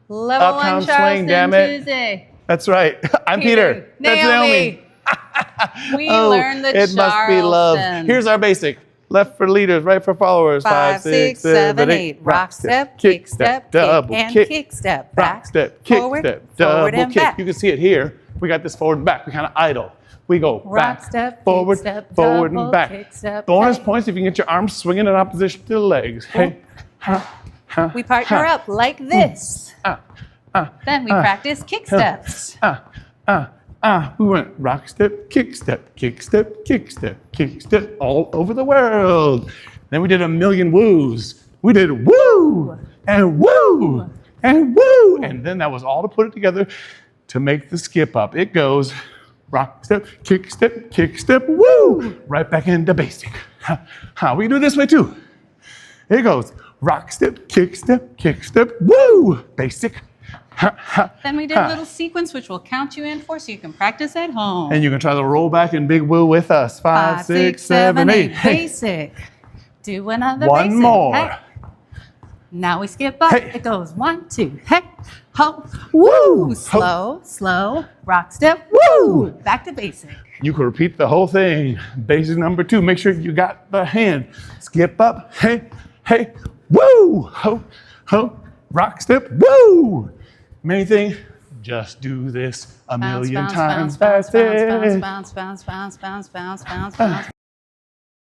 Level Uptown 1 Swing, Charleston damn it. Tuesday. That's right. I'm Peter. That's Naomi. We learned the it must be love. Charleston. Here's our basic. Left for leaders, right for followers. 5, 6, 7, 8. Rock step, kick step, double kick, and kick. kick step. Rock Back, step, kick forward, step, forward double and kick. back. You can see it here. We got this forward and back. We kind of idle. We go Rock back, step, forward, kick step, forward, double and back. kick step, Bonus hey. points if you can get your arms swinging in opposition to the legs. Hey, We partner up like this. Then we practice kick steps. We went rock step, kick step, kick step, kick step, kick step, all over the world. Then we did a million woos. We did woo and woo and woo. And then that was all to put it together to make the skip up. It goes rock step, kick step, woo. Right back into basic. We do it this way too. It goes rock step, kick step, woo. Basic. Then we did a little sequence which we'll count you in for so you can practice at home. And you can try the roll back and big woo with us. 5, 6, 7, 8. Hey. Basic. Do another One basic. more. Hey. Now we skip up. Hey. It goes 1, 2. Hey. Ho. Woo. Slow, slow. Rock step. Woo. Back to basic. You can repeat the whole thing. Basic number 2. Make sure you got the hand. Skip up. Hey, hey, woo. Ho, ho. Rock step. Woo. Main thing, just do this a million times. Bounce, bounce, bounce, bounce, bounce, bounce, bounce, bounce, bounce, bounce, bounce.